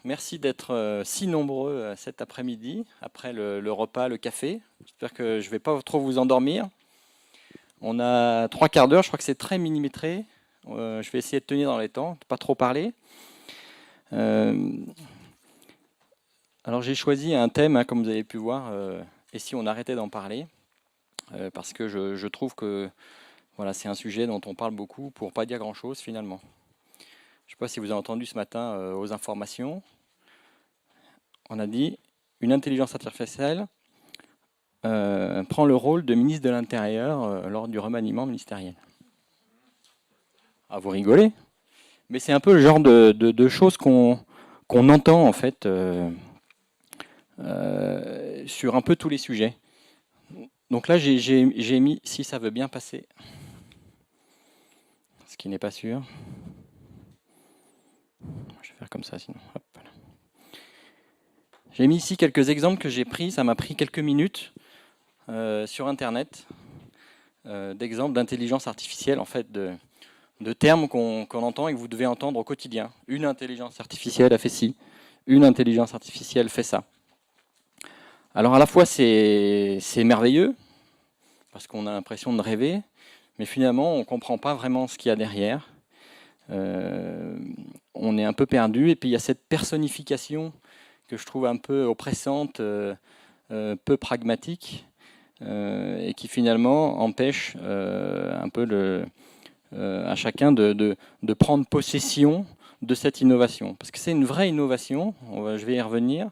Merci d'être si nombreux cet après-midi, après le repas, le café. J'espère que je ne vais pas trop vous endormir. On a 3 quarts d'heure, je crois que c'est très millimétré. Je vais essayer de tenir dans les temps, de pas trop parler. Euh, alors j'ai choisi un thème, hein, comme vous avez pu voir, et si on arrêtait d'en parler, parce que je trouve que voilà, c'est un sujet dont on parle beaucoup pour pas dire grand-chose finalement. Je ne sais pas si vous avez entendu ce matin aux informations, on a dit une intelligence artificielle prend le rôle de ministre de l'Intérieur lors du remaniement ministériel. Ah, vous rigolez, mais c'est un peu le genre de choses qu'on entend en fait sur un peu tous les sujets. Donc là, j'ai mis si ça veut bien passer, ce qui n'est pas sûr. Je vais faire comme ça sinon. Hop. J'ai mis ici quelques exemples que j'ai pris, ça m'a pris quelques minutes sur Internet, d'exemples d'intelligence artificielle, en fait, de termes qu'on entend et que vous devez entendre au quotidien. Une intelligence artificielle a fait ci, une intelligence artificielle fait ça. Alors à la fois c'est merveilleux, parce qu'on a l'impression de rêver, mais finalement on ne comprend pas vraiment ce qu'il y a derrière. On est un peu perdu, et puis il y a cette personnification que je trouve un peu oppressante, peu pragmatique, et qui finalement empêche un peu à chacun de prendre possession de cette innovation. Parce que c'est une vraie innovation, je vais y revenir.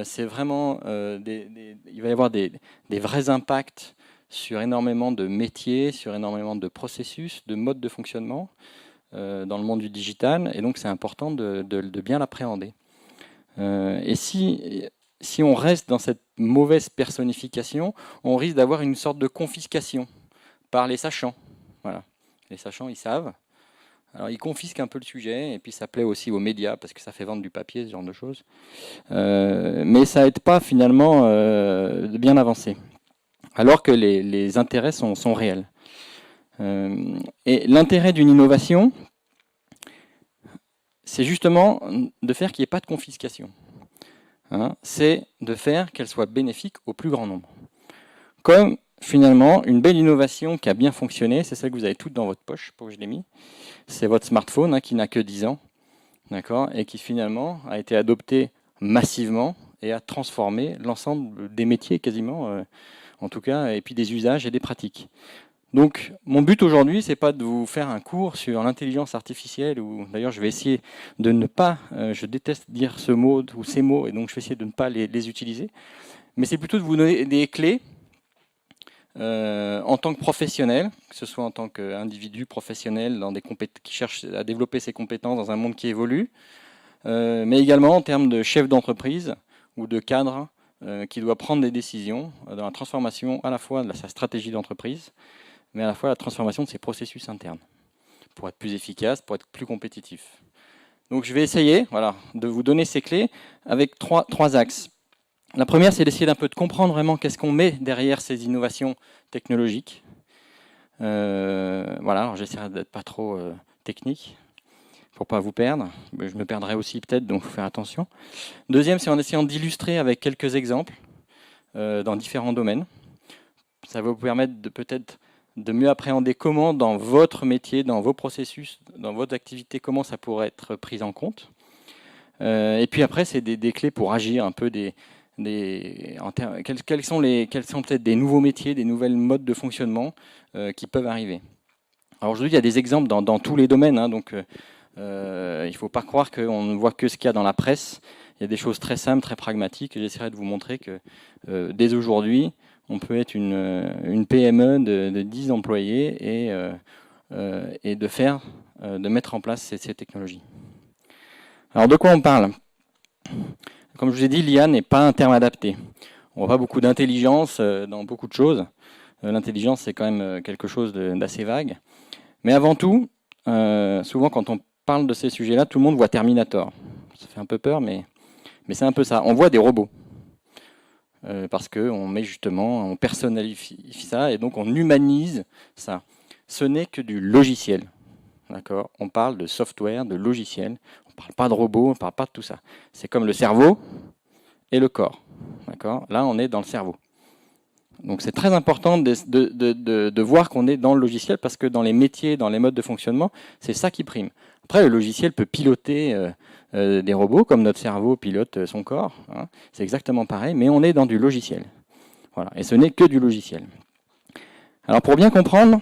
C'est vraiment il va y avoir des vrais impacts sur énormément de métiers, sur énormément de processus, de modes de fonctionnement dans le monde du digital, et donc c'est important de bien l'appréhender. Et si on reste dans cette mauvaise personnification, on risque d'avoir une sorte de confiscation par les sachants. Voilà. Les sachants, ils savent. Alors, ils confisquent un peu le sujet, et puis ça plaît aussi aux médias, parce que ça fait vendre du papier, ce genre de choses. Mais ça n'aide pas, finalement, de bien avancer. Alors que les intérêts sont réels. Et l'intérêt d'une innovation, c'est justement de faire qu'il n'y ait pas de confiscation. Hein, c'est de faire qu'elle soit bénéfique au plus grand nombre. Comme finalement, une belle innovation qui a bien fonctionné, c'est celle que vous avez toute dans votre poche, pour que je l'ai mis. C'est votre smartphone hein, qui n'a que 10 ans, d'accord, et qui finalement a été adopté massivement et a transformé l'ensemble des métiers quasiment, en tout cas, et puis des usages et des pratiques. Donc, mon but aujourd'hui, c'est pas de vous faire un cours sur l'intelligence artificielle, ou d'ailleurs, je vais essayer de ne pas, je déteste dire ce mot ou ces mots, et donc je vais essayer de ne pas les utiliser, mais c'est plutôt de vous donner des clés en tant que professionnel, que ce soit en tant qu'individu professionnel dans qui cherche à développer ses compétences dans un monde qui évolue, mais également en termes de chef d'entreprise ou de cadre qui doit prendre des décisions dans la transformation à la fois de sa stratégie d'entreprise, mais à la fois la transformation de ses processus internes, pour être plus efficace, pour être plus compétitif. Donc je vais essayer de vous donner ces clés avec trois axes. La première, c'est d'essayer d'un peu de comprendre vraiment qu'est-ce qu'on met derrière ces innovations technologiques. Alors j'essaierai d'être pas trop technique, pour pas vous perdre. Je me perdrai aussi peut-être, donc il faut faire attention. Deuxième, c'est en essayant d'illustrer avec quelques exemples dans différents domaines. Ça va vous permettre peut-être de mieux appréhender comment, dans votre métier, dans vos processus, dans votre activité, comment ça pourrait être pris en compte. Et puis après, c'est des clés pour agir un peu quels sont peut-être des nouveaux métiers, des nouvelles modes de fonctionnement qui peuvent arriver. Alors aujourd'hui, il y a des exemples dans tous les domaines, hein, donc il ne faut pas croire qu'on ne voit que ce qu'il y a dans la presse. Il y a des choses très simples, très pragmatiques, et j'essaierai de vous montrer que dès aujourd'hui, on peut être une PME de 10 employés et de mettre en place ces technologies. Alors de quoi on parle? Comme je vous ai dit, l'IA n'est pas un terme adapté. On voit pas beaucoup d'intelligence dans beaucoup de choses. L'intelligence, c'est quand même quelque chose d'assez vague. Mais avant tout, souvent quand on parle de ces sujets-là, tout le monde voit Terminator. Ça fait un peu peur, mais c'est un peu ça. On voit des robots. Parce qu'on met justement, on personnalifie ça et donc on humanise ça. Ce n'est que du logiciel. D'accord ? On parle de software, de logiciel. On ne parle pas de robot, on ne parle pas de tout ça. C'est comme le cerveau et le corps. D'accord ? Là, on est dans le cerveau. Donc c'est très important de voir qu'on est dans le logiciel parce que dans les métiers, dans les modes de fonctionnement, c'est ça qui prime. Après, le logiciel peut piloter des robots comme notre cerveau pilote son corps. Hein. C'est exactement pareil, mais on est dans du logiciel. Voilà. Et ce n'est que du logiciel. Alors pour bien comprendre,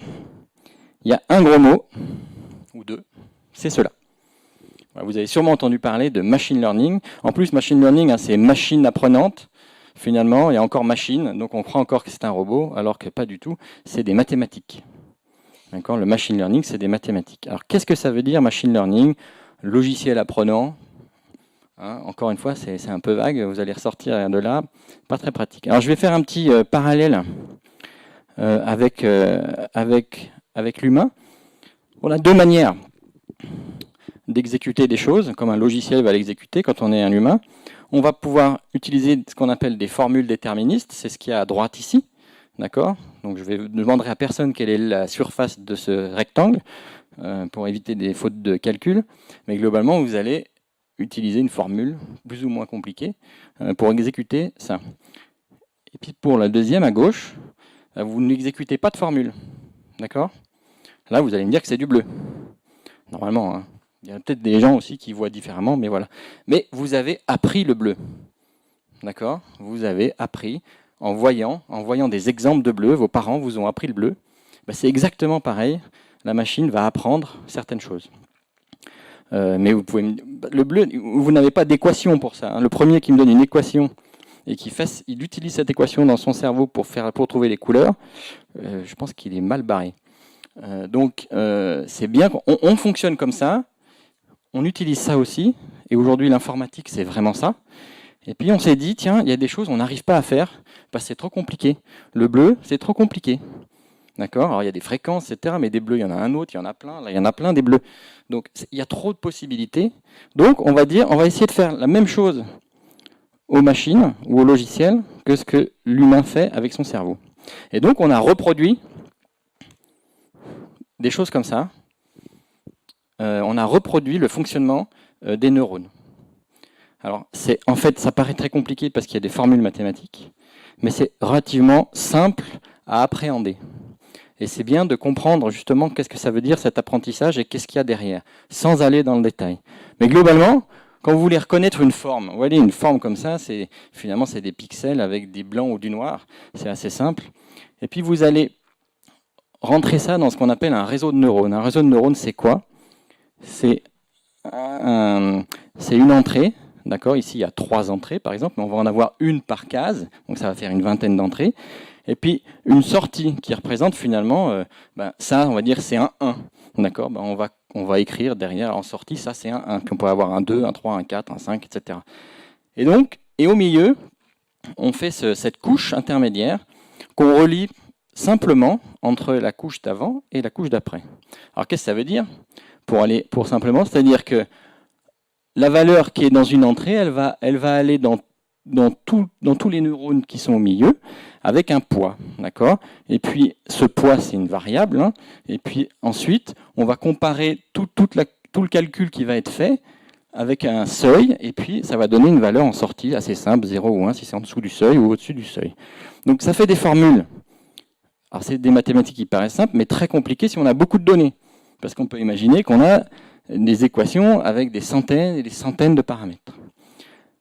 il y a un gros mot, ou deux, c'est cela. Voilà, vous avez sûrement entendu parler de machine learning. En plus, machine learning, hein, c'est machine apprenante. Finalement, il y a encore machine, donc on croit encore que c'est un robot, alors que pas du tout, c'est des mathématiques. D'accord ? Le machine learning, c'est des mathématiques. Alors, qu'est-ce que ça veut dire, machine learning ? Logiciel apprenant. Hein, encore une fois, c'est un peu vague, vous allez ressortir de là, pas très pratique. Alors, je vais faire un petit parallèle avec l'humain. On a deux manières d'exécuter des choses, comme un logiciel va l'exécuter quand on est un humain. On va pouvoir utiliser ce qu'on appelle des formules déterministes, c'est ce qu'il y a à droite ici, d'accord ? Donc je demanderai à personne quelle est la surface de ce rectangle pour éviter des fautes de calcul, mais globalement vous allez utiliser une formule plus ou moins compliquée pour exécuter ça. Et puis pour la deuxième à gauche, vous n'exécutez pas de formule, d'accord ? Là vous allez me dire que c'est du bleu, normalement, hein. Il y a peut-être des gens aussi qui voient différemment, mais voilà. Mais vous avez appris le bleu. D'accord ? Vous avez appris en voyant des exemples de bleu, vos parents vous ont appris le bleu. Ben, c'est exactement pareil. La machine va apprendre certaines choses. Mais vous pouvez le bleu, vous n'avez pas d'équation pour ça. Hein. Le premier qui me donne une équation et il utilise cette équation dans son cerveau pour trouver les couleurs, je pense qu'il est mal barré. Donc c'est bien qu'on fonctionne comme ça. On utilise ça aussi, et aujourd'hui l'informatique c'est vraiment ça. Et puis on s'est dit, tiens, il y a des choses qu'on n'arrive pas à faire, parce que c'est trop compliqué. Le bleu, c'est trop compliqué. D'accord ? Alors il y a des fréquences, etc., mais des bleus, il y en a un autre, il y en a plein, là il y en a plein des bleus. Donc il y a trop de possibilités. Donc on va essayer de faire la même chose aux machines ou aux logiciels que ce que l'humain fait avec son cerveau. Et donc on a reproduit des choses comme ça. On a reproduit le fonctionnement des neurones. Alors, en fait, ça paraît très compliqué parce qu'il y a des formules mathématiques, mais c'est relativement simple à appréhender. Et c'est bien de comprendre justement qu'est-ce que ça veut dire cet apprentissage et qu'est-ce qu'il y a derrière, sans aller dans le détail. Mais globalement, quand vous voulez reconnaître une forme, vous voyez, une forme comme ça, finalement c'est des pixels avec des blancs ou du noir, c'est assez simple. Et puis vous allez rentrer ça dans ce qu'on appelle un réseau de neurones. Un réseau de neurones, c'est quoi ? C'est une entrée, d'accord ? Ici, il y a 3 entrées, par exemple, mais on va en avoir une par case, donc ça va faire une vingtaine d'entrées. Et puis, une sortie qui représente finalement, ça, on va dire, c'est un 1, d'accord ? On va écrire derrière, en sortie, ça, c'est un 1. Puis on peut avoir un 2, un 3, un 4, un 5, etc. Et au milieu, on fait cette couche intermédiaire qu'on relie simplement entre la couche d'avant et la couche d'après. Alors, qu'est-ce que ça veut dire ? Pour simplement, c'est-à-dire que la valeur qui est dans une entrée, elle va aller dans tous les neurones qui sont au milieu, avec un poids, d'accord ? Et puis, ce poids, c'est une variable, hein, et puis ensuite, on va comparer tout le calcul qui va être fait avec un seuil, et puis ça va donner une valeur en sortie assez simple, 0 ou 1, si c'est en dessous du seuil ou au-dessus du seuil. Donc ça fait des formules. Alors c'est des mathématiques qui paraissent simples, mais très compliquées si on a beaucoup de données. Parce qu'on peut imaginer qu'on a des équations avec des centaines et des centaines de paramètres.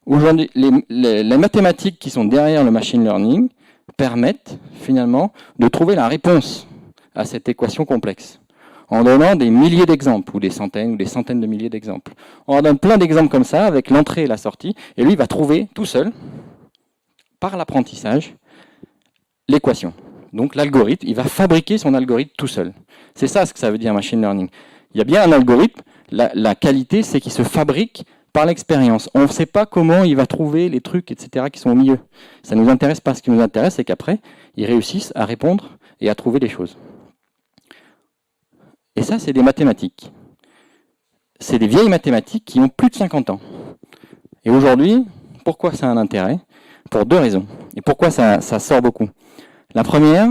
Aujourd'hui, les mathématiques qui sont derrière le machine learning permettent finalement de trouver la réponse à cette équation complexe, en donnant des milliers d'exemples, ou des centaines de milliers d'exemples. On en donne plein d'exemples comme ça, avec l'entrée et la sortie, et lui, il va trouver tout seul, par l'apprentissage, l'équation. Donc l'algorithme, il va fabriquer son algorithme tout seul. C'est ça ce que ça veut dire machine learning. Il y a bien un algorithme, la qualité, c'est qu'il se fabrique par l'expérience. On ne sait pas comment il va trouver les trucs, etc., qui sont au milieu. Ça ne nous intéresse pas. Ce qui nous intéresse, c'est qu'après, ils réussissent à répondre et à trouver les choses. Et ça, c'est des mathématiques. C'est des vieilles mathématiques qui ont plus de 50 ans. Et aujourd'hui, pourquoi ça a un intérêt ? Pour 2 raisons. Et pourquoi ça sort beaucoup ? La première,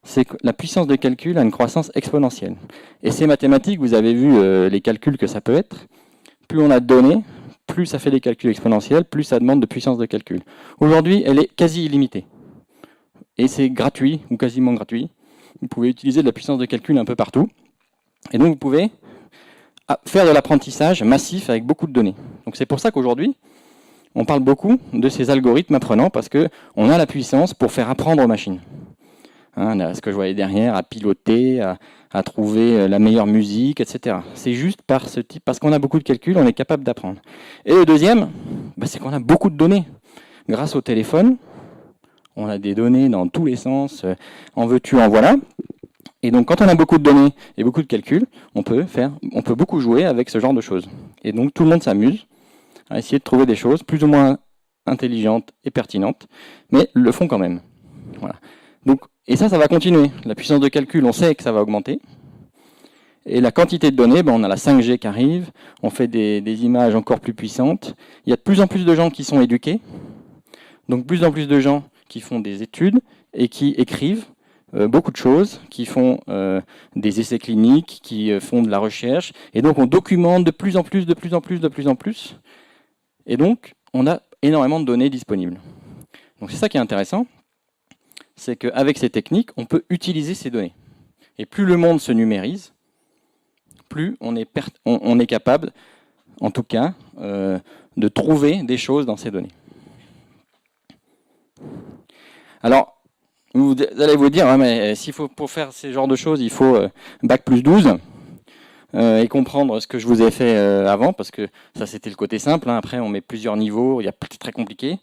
c'est que la puissance de calcul a une croissance exponentielle. Et ces mathématiques, vous avez vu les calculs que ça peut être. plus on a de données, plus ça fait des calculs exponentiels, plus ça demande de puissance de calcul. Aujourd'hui, elle est quasi illimitée. Et c'est gratuit, ou quasiment gratuit. Vous pouvez utiliser de la puissance de calcul un peu partout. Et donc vous pouvez faire de l'apprentissage massif avec beaucoup de données. Donc c'est pour ça qu'aujourd'hui, on parle beaucoup de ces algorithmes apprenants, parce qu'on a la puissance pour faire apprendre aux machines. Hein, ce que je voyais derrière, à piloter, à trouver la meilleure musique, etc. C'est juste parce qu'on a beaucoup de calculs, on est capable d'apprendre. Et le deuxième, c'est qu'on a beaucoup de données. Grâce au téléphone, on a des données dans tous les sens, en veux-tu, en voilà. Et donc quand on a beaucoup de données et beaucoup de calculs, on peut beaucoup jouer avec ce genre de choses. Et donc tout le monde s'amuse à essayer de trouver des choses plus ou moins intelligentes et pertinentes, mais le font quand même. Voilà. Donc, et ça va continuer. La puissance de calcul, on sait que ça va augmenter. Et la quantité de données, on a la 5G qui arrive, on fait des images encore plus puissantes. Il y a de plus en plus de gens qui sont éduqués, donc de plus en plus de gens qui font des études et qui écrivent beaucoup de choses, qui font des essais cliniques, qui font de la recherche. Et donc on documente de plus en plus. Et donc on a énormément de données disponibles. Donc c'est ça qui est intéressant, c'est qu'avec ces techniques, on peut utiliser ces données. Et plus le monde se numérise, plus on est capable, en tout cas, de trouver des choses dans ces données. Alors, vous allez vous dire, mais pour faire ce genre de choses, il faut Bac plus 12 et comprendre ce que je vous ai fait avant, parce que ça c'était le côté simple. Après, on met plusieurs niveaux, c'est très compliqué.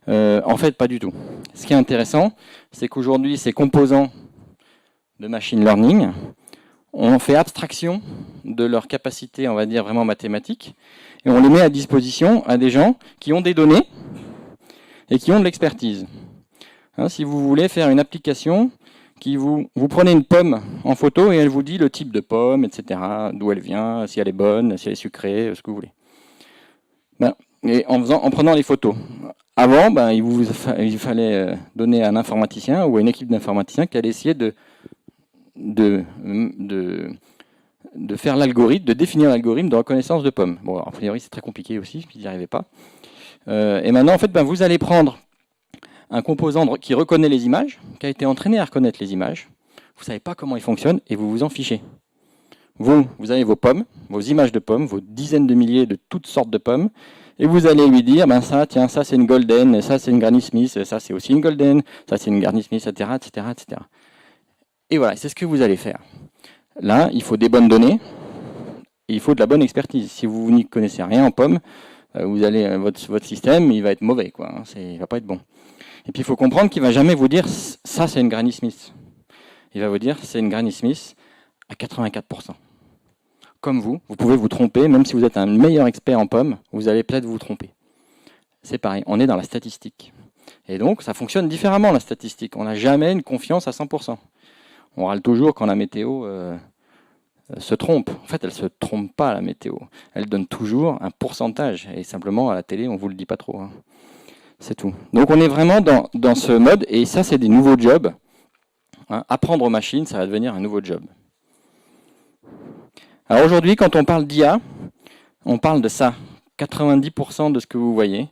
En fait, pas du tout. Ce qui est intéressant, c'est qu'aujourd'hui, ces composants de machine learning, on fait abstraction de leur capacité, on va dire, vraiment mathématique, et on les met à disposition à des gens qui ont des données et qui ont de l'expertise. Si vous voulez faire une application qui vous prenez une pomme en photo et elle vous dit le type de pomme, etc., d'où elle vient, si elle est bonne, si elle est sucrée, ce que vous voulez. Et en prenant les photos. Avant, il fallait donner à un informaticien ou à une équipe d'informaticiens qui allait essayer de faire l'algorithme, de définir l'algorithme de reconnaissance de pommes. Bon, a priori, c'est très compliqué aussi, ils n'y arrivaient pas. Et maintenant, en fait, vous allez prendre un composant qui reconnaît les images, qui a été entraîné à reconnaître les images. Vous ne savez pas comment il fonctionne et vous vous en fichez. Vous avez vos pommes, vos images de pommes, vos dizaines de milliers de toutes sortes de pommes, et vous allez lui dire, ça c'est une golden, ça c'est une Granny Smith, ça c'est aussi une golden, ça c'est une Granny Smith, etc., etc., etc. Et voilà, c'est ce que vous allez faire. Là, il faut des bonnes données, et il faut de la bonne expertise. Si vous n'y connaissez rien en pommes, votre système, il va être mauvais, quoi. Il ne va pas être bon. Et puis il faut comprendre qu'il ne va jamais vous dire, ça c'est une Granny Smith. Il va vous dire, c'est une Granny Smith à 84%. Comme vous pouvez vous tromper, même si vous êtes un meilleur expert en pommes, vous allez peut-être vous tromper. C'est pareil, on est dans la statistique. Et donc, ça fonctionne différemment, la statistique. On n'a jamais une confiance à 100%. On râle toujours quand la météo se trompe. En fait, elle ne se trompe pas, la météo. Elle donne toujours un pourcentage. Et simplement, à la télé, on ne vous le dit pas trop. C'est tout. Donc, on est vraiment dans ce mode. Et ça, c'est des nouveaux jobs. Apprendre aux machines, ça va devenir un nouveau job. Alors aujourd'hui, quand on parle d'IA, on parle de ça. 90% de ce que vous voyez,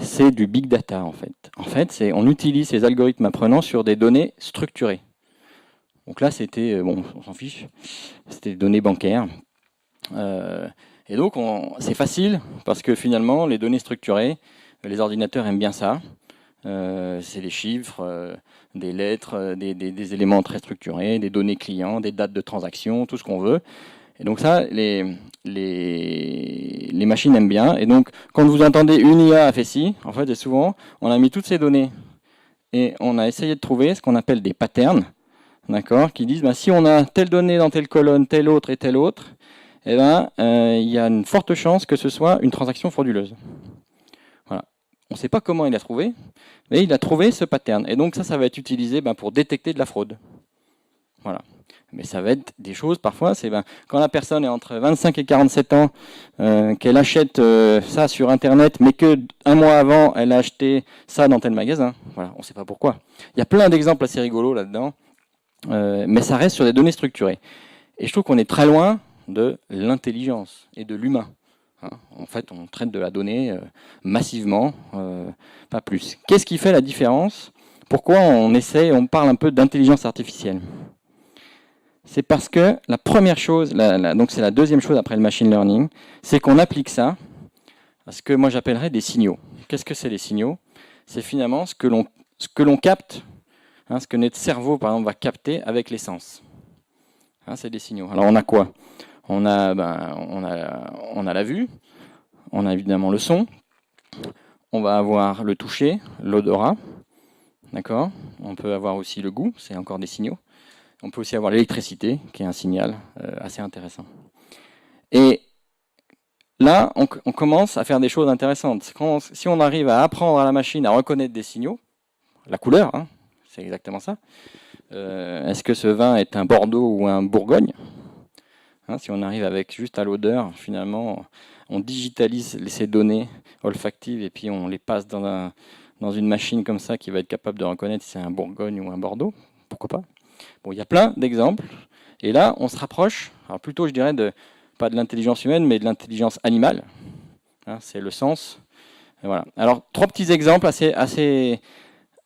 c'est du big data en fait. En fait, on utilise ces algorithmes apprenants sur des données structurées. Donc là, c'était, on s'en fiche, c'était des données bancaires. Et donc, c'est facile parce que finalement, les données structurées, les ordinateurs aiment bien ça. C'est des chiffres, des lettres, des éléments très structurés, des données clients, des dates de transaction, tout ce qu'on veut. Et donc ça, les machines aiment bien. Et donc, quand vous entendez une IA a fait ci, en fait, souvent, on a mis toutes ces données et on a essayé de trouver ce qu'on appelle des patterns, d'accord, qui disent, si on a telle donnée dans telle colonne, telle autre et telle autre, il y a une forte chance que ce soit une transaction frauduleuse. Voilà. On ne sait pas comment il a trouvé, mais il a trouvé ce pattern. Et donc ça va être utilisé pour détecter de la fraude. Voilà. Mais ça va être des choses, parfois, c'est quand la personne est entre 25 et 47 ans, qu'elle achète ça sur Internet, mais qu'un mois avant, elle a acheté ça dans tel magasin. Voilà, on ne sait pas pourquoi. Il y a plein d'exemples assez rigolos là-dedans, mais ça reste sur des données structurées. Et je trouve qu'on est très loin de l'intelligence et de l'humain. hein. En fait, on traite de la donnée massivement, pas plus. Qu'est-ce qui fait la différence? Pourquoi on parle un peu d'intelligence artificielle? C'est parce que la première chose, donc c'est la deuxième chose après le machine learning, c'est qu'on applique ça à ce que moi j'appellerais des signaux. Qu'est-ce que c'est les signaux? C'est finalement ce que l'on capte, hein, ce que notre cerveau, par exemple, va capter avec les sens. Hein, c'est des signaux. Alors on a quoi? On a la vue, on a évidemment le son, on va avoir le toucher, l'odorat, d'accord? On peut avoir aussi le goût, c'est encore des signaux. On peut aussi avoir l'électricité, qui est un signal assez intéressant. Et là, on commence à faire des choses intéressantes. Si on arrive à apprendre à la machine à reconnaître des signaux, la couleur, hein, c'est exactement ça. Est-ce que ce vin est un Bordeaux ou un Bourgogne? Hein, si on arrive avec juste à l'odeur, finalement, on digitalise ces données olfactives et puis on les passe dans une machine comme ça qui va être capable de reconnaître si c'est un Bourgogne ou un Bordeaux. Pourquoi pas? Bon, il y a plein d'exemples. Et là, on se rapproche, alors plutôt, je dirais, pas de l'intelligence humaine, mais de l'intelligence animale. Hein, c'est le sens. Et voilà. Alors, 3 petits exemples assez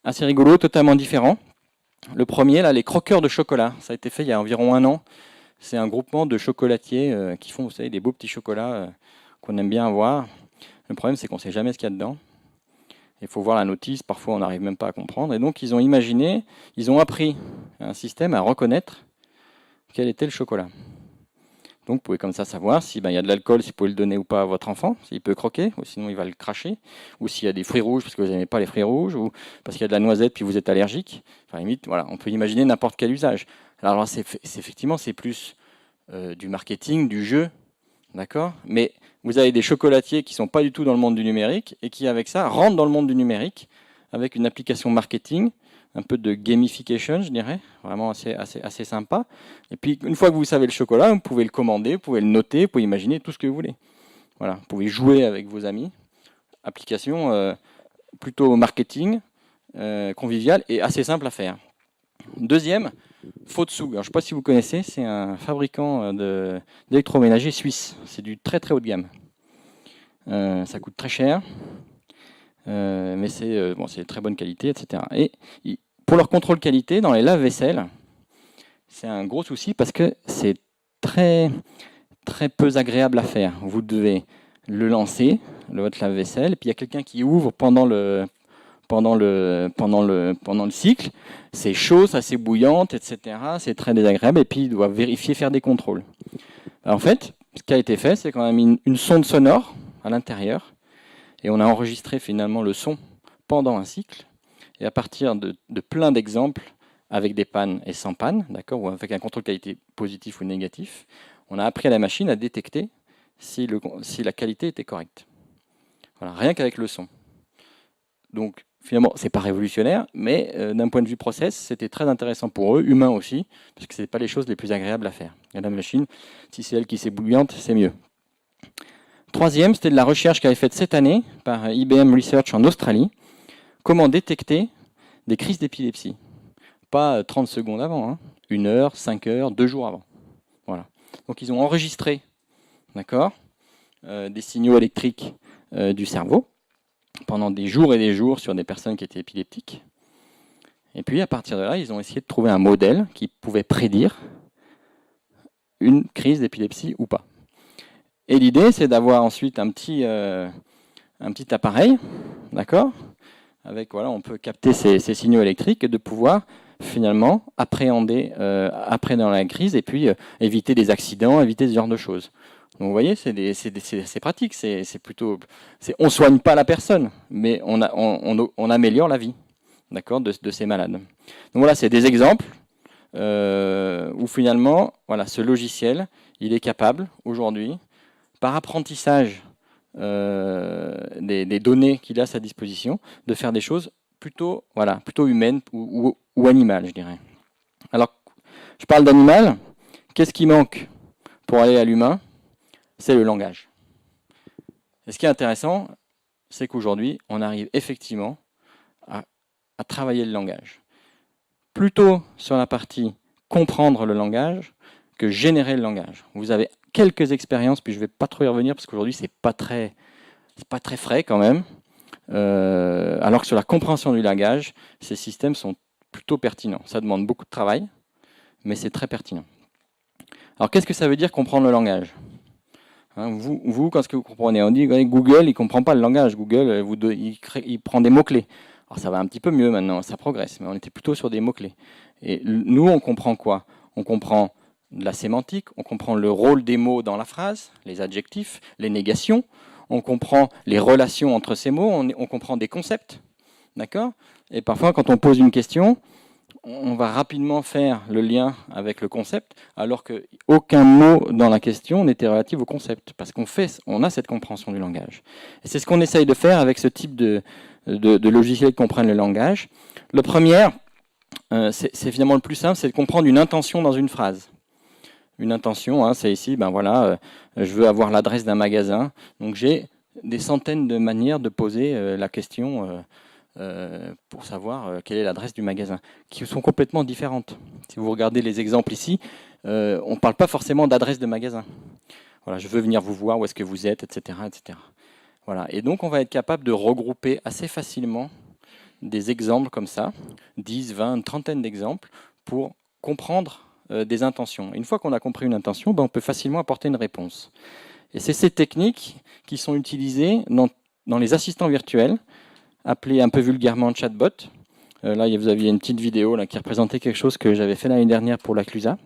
rigolos, totalement différents. Le premier, là, les croqueurs de chocolat. Ça a été fait il y a environ 1 an. C'est un groupement de chocolatiers qui font, vous savez, des beaux petits chocolats qu'on aime bien avoir. Le problème, c'est qu'on ne sait jamais ce qu'il y a dedans. Il faut voir la notice, parfois on n'arrive même pas à comprendre. Et donc, ils ont appris un système à reconnaître quel était le chocolat. Donc, vous pouvez comme ça savoir s'il y a de l'alcool, si vous pouvez le donner ou pas à votre enfant, s'il peut croquer, ou sinon il va le cracher, ou s'il y a des fruits rouges parce que vous n'aimez pas les fruits rouges, ou parce qu'il y a de la noisette puis vous êtes allergique. Enfin, limite, voilà, on peut imaginer n'importe quel usage. Alors, effectivement, c'est plus du marketing, du jeu, d'accord? Mais vous avez des chocolatiers qui ne sont pas du tout dans le monde du numérique et qui, avec ça, rentrent dans le monde du numérique avec une application marketing, un peu de gamification, je dirais, vraiment assez sympa. Et puis, une fois que vous savez le chocolat, vous pouvez le commander, vous pouvez le noter, vous pouvez imaginer tout ce que vous voulez. Voilà, vous pouvez jouer avec vos amis. Application plutôt marketing, conviviale et assez simple à faire. Deuxième, Fotsu. Alors, je ne sais pas si vous connaissez, c'est un fabricant d'électroménager suisse. C'est du très très haut de gamme. Ça coûte très cher, mais c'est de très bonne qualité, etc. Et pour leur contrôle qualité, dans les lave-vaisselle, c'est un gros souci parce que c'est très, très peu agréable à faire. Vous devez le lancer, votre lave-vaisselle, et puis il y a quelqu'un qui ouvre pendant le cycle. C'est chaud, ça c'est bouillante, etc. C'est très désagréable, et puis il doit vérifier, faire des contrôles. Alors, en fait, ce qui a été fait, c'est qu'on a mis une sonde sonore à l'intérieur, et on a enregistré finalement le son pendant un cycle, et à partir de plein d'exemples, avec des pannes et sans panne, d'accord, ou avec un contrôle qualité positif ou négatif, on a appris à la machine à détecter si la qualité était correcte. Voilà, rien qu'avec le son. Donc, finalement, c'est pas révolutionnaire, mais d'un point de vue process, c'était très intéressant pour eux, humains aussi, parce que ce n'est pas les choses les plus agréables à faire. Et la machine, si c'est elle qui s'est bouillante, c'est mieux. Troisième, c'était de la recherche qui avait été faite cette année par IBM Research en Australie. Comment détecter des crises d'épilepsie? Pas 30 secondes avant, hein, 1 heure, 5 heures, 2 jours avant. Voilà. Donc ils ont enregistré, d'accord, des signaux électriques du cerveau pendant des jours et des jours sur des personnes qui étaient épileptiques. Et puis à partir de là, ils ont essayé de trouver un modèle qui pouvait prédire une crise d'épilepsie ou pas. Et l'idée, c'est d'avoir ensuite un petit appareil, d'accord, avec, voilà, on peut capter ces signaux électriques et de pouvoir finalement appréhender après dans la crise et puis éviter des accidents, éviter ce genre de choses. Donc vous voyez, c'est pratique, on ne soigne pas la personne, mais on améliore la vie, d'accord, de ces malades. Donc voilà, c'est des exemples où finalement, voilà, ce logiciel, il est capable aujourd'hui, par apprentissage des données qu'il a à sa disposition, de faire des choses plutôt humaines ou animales, je dirais. Alors, je parle d'animal. Qu'est-ce qui manque pour aller à l'humain? C'est le langage. Et ce qui est intéressant, c'est qu'aujourd'hui, on arrive effectivement à travailler le langage. Plutôt sur la partie comprendre le langage que générer le langage. Vous avez quelques expériences, puis je ne vais pas trop y revenir parce qu'aujourd'hui c'est pas très frais quand même. Alors que sur la compréhension du langage, ces systèmes sont plutôt pertinents. Ça demande beaucoup de travail, mais c'est très pertinent. Alors qu'est-ce que ça veut dire comprendre le langage? Vous, quand ce que vous comprenez, on dit Google, il ne comprend pas le langage. Google, il prend des mots-clés. Alors ça va un petit peu mieux maintenant, ça progresse, mais on était plutôt sur des mots-clés. Et nous, on comprend quoi? On comprend de la sémantique, on comprend le rôle des mots dans la phrase, les adjectifs, les négations, on comprend les relations entre ces mots, on comprend des concepts, d'accord? Et parfois, quand on pose une question, on va rapidement faire le lien avec le concept, alors qu'aucun mot dans la question n'était relatif au concept, parce qu'on a cette compréhension du langage. Et c'est ce qu'on essaye de faire avec ce type de logiciels qui comprennent le langage. Le premier, c'est finalement le plus simple, c'est de comprendre une intention dans une phrase. Une intention, c'est ici, je veux avoir l'adresse d'un magasin. Donc j'ai des centaines de manières de poser la question pour savoir quelle est l'adresse du magasin, qui sont complètement différentes. Si vous regardez les exemples ici, on ne parle pas forcément d'adresse de magasin. Voilà, je veux venir vous voir, où est-ce que vous êtes, etc., etc. Voilà. Et donc on va être capable de regrouper assez facilement des exemples comme ça, 10, 20, une trentaine d'exemples, pour comprendre des intentions. Et une fois qu'on a compris une intention, on peut facilement apporter une réponse. Et c'est ces techniques qui sont utilisées dans les assistants virtuels, appelés un peu vulgairement chatbot. Là, vous aviez une petite vidéo là, qui représentait quelque chose que j'avais fait l'année dernière pour la Clusa,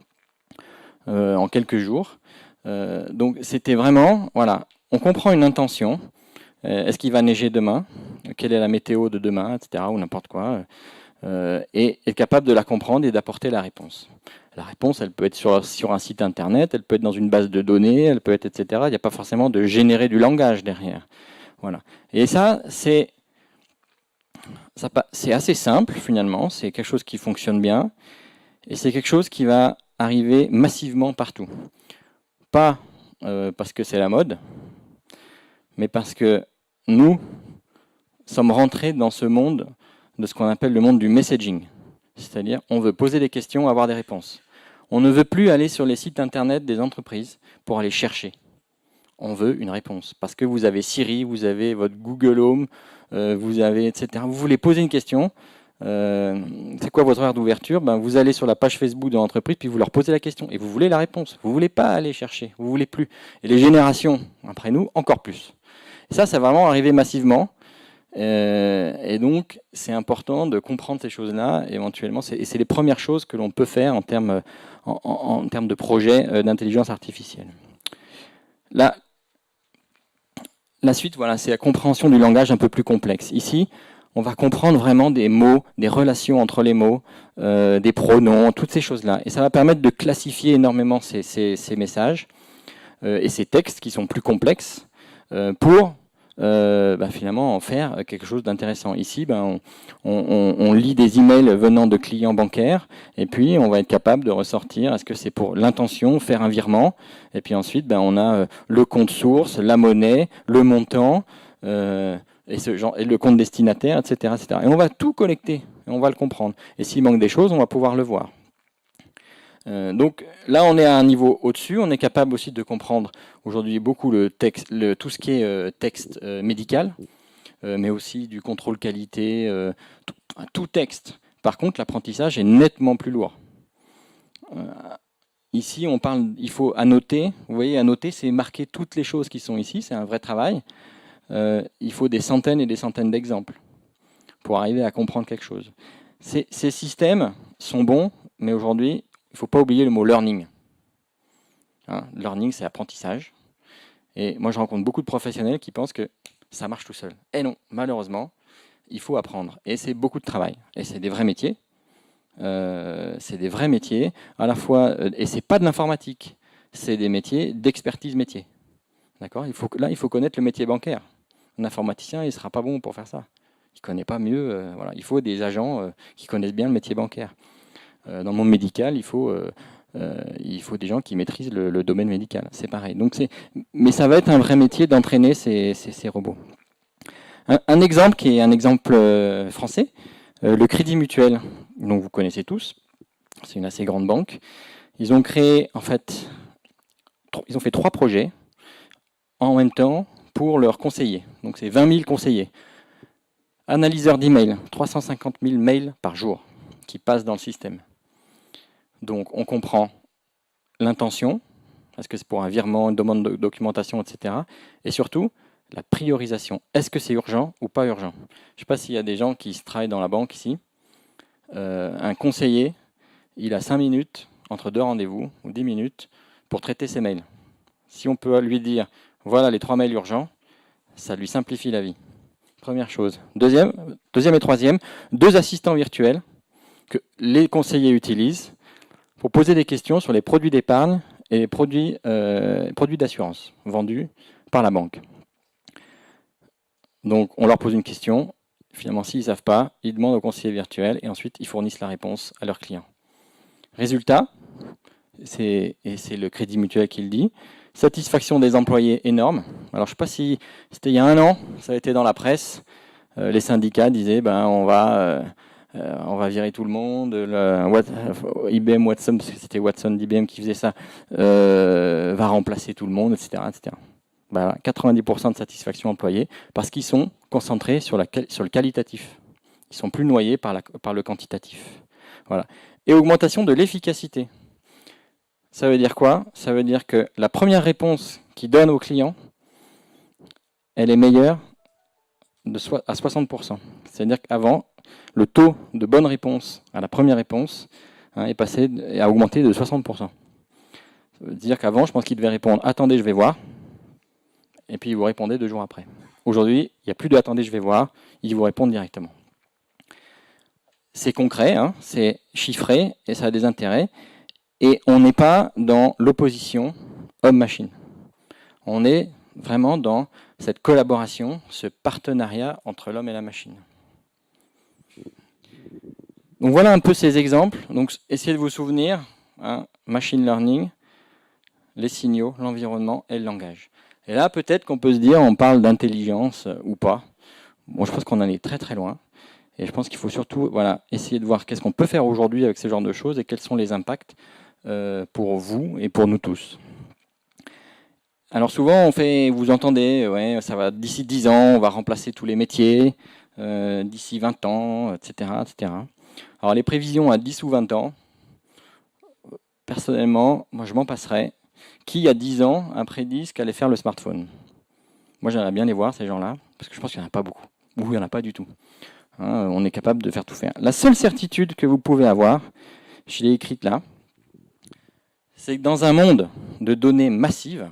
en quelques jours. Donc c'était vraiment, voilà, on comprend une intention. Est-ce qu'il va neiger demain? Quelle est la météo de demain, etc. ou n'importe quoi. Et être capable de la comprendre et d'apporter la réponse. La réponse, elle peut être sur un site internet, elle peut être dans une base de données, elle peut être, etc. Il n'y a pas forcément de générer du langage derrière. Voilà. Et ça, c'est assez simple finalement, c'est quelque chose qui fonctionne bien, et c'est quelque chose qui va arriver massivement partout. Pas parce que c'est la mode, mais parce que nous sommes rentrés dans ce monde de ce qu'on appelle le monde du messaging. C'est-à-dire, on veut poser des questions, avoir des réponses. On ne veut plus aller sur les sites internet des entreprises pour aller chercher. On veut une réponse. Parce que vous avez Siri, vous avez votre Google Home, vous avez, etc. Vous voulez poser une question, c'est quoi votre heure d'ouverture? Vous allez sur la page Facebook de l'entreprise, puis vous leur posez la question. Et vous voulez la réponse. Vous ne voulez pas aller chercher. Vous ne voulez plus. Et les générations, après nous, encore plus. Et ça va vraiment arriver massivement. Et donc, c'est important de comprendre ces choses-là, éventuellement. Et c'est les premières choses que l'on peut faire en termes de projet d'intelligence artificielle. La suite, voilà, c'est la compréhension du langage un peu plus complexe. Ici, on va comprendre vraiment des mots, des relations entre les mots, des pronoms, toutes ces choses-là. Et ça va permettre de classifier énormément ces messages et ces textes qui sont plus complexes pour finalement en faire quelque chose d'intéressant. Ici, on lit des emails venant de clients bancaires et puis on va être capable de ressortir, est-ce que c'est pour l'intention, faire un virement, et puis ensuite on a le compte source, la monnaie, le montant et le compte destinataire, etc., etc. Et on va tout collecter, et on va le comprendre. Et s'il manque des choses, on va pouvoir le voir. Donc là, on est à un niveau au-dessus. On est capable aussi de comprendre aujourd'hui beaucoup tout ce qui est texte médical, mais aussi du contrôle qualité, tout texte. Par contre, l'apprentissage est nettement plus lourd. Ici, il faut annoter. Vous voyez, annoter, c'est marquer toutes les choses qui sont ici. C'est un vrai travail. Il faut des centaines et des centaines d'exemples pour arriver à comprendre quelque chose. Ces systèmes sont bons, mais aujourd'hui, il ne faut pas oublier le mot learning. Learning, c'est apprentissage. Et moi, je rencontre beaucoup de professionnels qui pensent que ça marche tout seul. Et non, malheureusement, il faut apprendre. Et c'est beaucoup de travail. Et c'est des vrais métiers. C'est des vrais métiers, à la fois, et c'est pas de l'informatique. C'est des métiers d'expertise métier. D'accord ? Il faut connaître le métier bancaire. Un informaticien, il ne sera pas bon pour faire ça. Il ne connaît pas mieux. Voilà. Il faut des agents qui connaissent bien le métier bancaire. Dans le monde médical, il faut des gens qui maîtrisent le domaine médical. C'est pareil. Mais ça va être un vrai métier d'entraîner ces robots. Un exemple qui est un exemple français, le Crédit Mutuel, dont vous connaissez tous. C'est une assez grande banque. Ils ont créé, en fait, ils ont fait 3 projets en même temps pour leurs conseillers. Donc c'est 20 000 conseillers. Analyseur d'email, 350 000 mails par jour qui passent dans le système. Donc on comprend l'intention, est-ce que c'est pour un virement, une demande de documentation, etc. Et surtout, la priorisation. Est-ce que c'est urgent ou pas urgent? Je ne sais pas s'il y a des gens qui travaillent dans la banque ici. Un conseiller, il a 5 minutes entre 2 rendez-vous, ou 10 minutes, pour traiter ses mails. Si on peut lui dire, voilà les 3 mails urgents, ça lui simplifie la vie. Première chose. Deuxième et troisième, 2 assistants virtuels que les conseillers utilisent pour poser des questions sur les produits d'épargne et les produits d'assurance vendus par la banque. Donc on leur pose une question, finalement s'ils ne savent pas, ils demandent au conseiller virtuel et ensuite ils fournissent la réponse à leurs clients. Résultat, et c'est le Crédit Mutuel qui le dit, satisfaction des employés énorme. Alors je ne sais pas si c'était il y a 1 an, ça a été dans la presse, les syndicats disaient on va virer tout le monde, IBM Watson, parce que c'était Watson d'IBM qui faisait ça, va remplacer tout le monde, etc. 90% de satisfaction employée, parce qu'ils sont concentrés sur le qualitatif. Ils sont plus noyés par le quantitatif. Voilà. Et augmentation de l'efficacité. Ça veut dire quoi? Ça veut dire que la première réponse qu'ils donnent aux clients, elle est meilleure à 60%. C'est-à-dire qu'avant, le taux de bonne réponse à la première réponse a augmenté de 60%. Ça veut dire qu'avant, je pense qu'il devait répondre « Attendez, je vais voir ». Et puis, il vous répondait 2 jours après. Aujourd'hui, il n'y a plus de « Attendez, je vais voir ». Ils vous répondent directement. C'est concret, c'est chiffré et ça a des intérêts. Et on n'est pas dans l'opposition homme-machine. On est vraiment dans cette collaboration, ce partenariat entre l'homme et la machine. Donc voilà un peu ces exemples. Donc essayez de vous souvenir, machine learning, les signaux, l'environnement et le langage. Et là, peut-être qu'on peut se dire, on parle d'intelligence ou pas. Bon, je pense qu'on en est très très loin. Et je pense qu'il faut surtout essayer de voir qu'est-ce qu'on peut faire aujourd'hui avec ce genre de choses et quels sont les impacts pour vous et pour nous tous. Alors souvent, vous entendez, ça va d'ici 10 ans, on va remplacer tous les métiers, d'ici 20 ans, etc., etc. Alors les prévisions à 10 ou 20 ans, personnellement, moi je m'en passerais. Qui, il y a 10 ans, a prédit ce qu'allait faire le smartphone? Moi j'aimerais bien les voir, ces gens-là, parce que je pense qu'il n'y en a pas beaucoup, ou il n'y en a pas du tout. On est capable de faire tout faire. La seule certitude que vous pouvez avoir, je l'ai écrite là, c'est que dans un monde de données massives,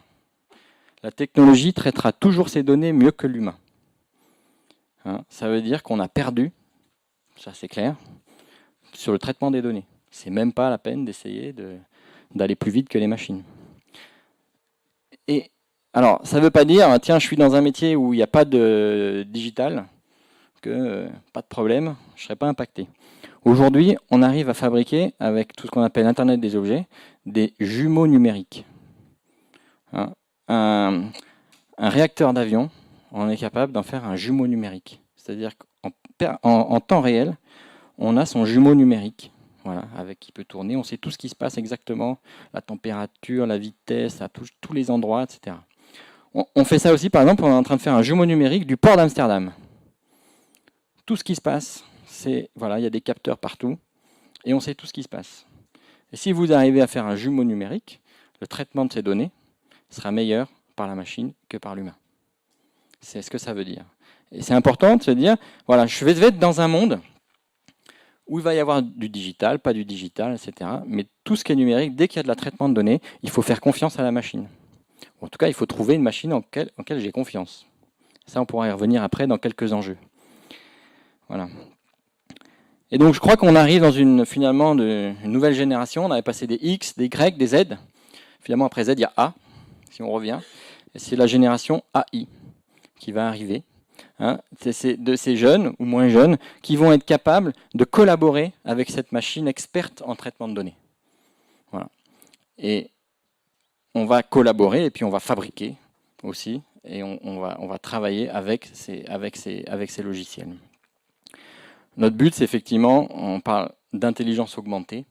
la technologie traitera toujours ces données mieux que l'humain. Ça veut dire qu'on a perdu, ça c'est clair, sur le traitement des données. C'est même pas la peine d'essayer d'aller plus vite que les machines. Et alors, ça ne veut pas dire, tiens, je suis dans un métier où il n'y a pas de digital, que pas de problème, je ne serai pas impacté. Aujourd'hui, on arrive à fabriquer, avec tout ce qu'on appelle Internet des objets, des jumeaux numériques. Un réacteur d'avion, on est capable d'en faire un jumeau numérique. C'est-à-dire qu'en temps réel, on a son jumeau numérique, avec qui peut tourner. On sait tout ce qui se passe exactement, la température, la vitesse, à tous les endroits, etc. On fait ça aussi, par exemple, on est en train de faire un jumeau numérique du port d'Amsterdam. Tout ce qui se passe, il y a des capteurs partout, et on sait tout ce qui se passe. Et si vous arrivez à faire un jumeau numérique, le traitement de ces données sera meilleur par la machine que par l'humain. C'est ce que ça veut dire. Et c'est important de se dire, je vais être dans un monde où il va y avoir du digital, pas du digital, etc. Mais tout ce qui est numérique, dès qu'il y a de la traitement de données, il faut faire confiance à la machine. En tout cas, il faut trouver une machine en laquelle j'ai confiance. Ça, on pourra y revenir après dans quelques enjeux. Voilà. Et donc, je crois qu'on arrive dans finalement une nouvelle génération. On avait passé des X, des Y, des Z. Finalement, après Z, il y a A, si on revient. Et c'est la génération AI qui va arriver. C'est de ces jeunes ou moins jeunes qui vont être capables de collaborer avec cette machine experte en traitement de données. Voilà. Et on va collaborer et puis on va fabriquer aussi et on va travailler avec ces logiciels. Notre but, c'est effectivement, on parle d'intelligence augmentée,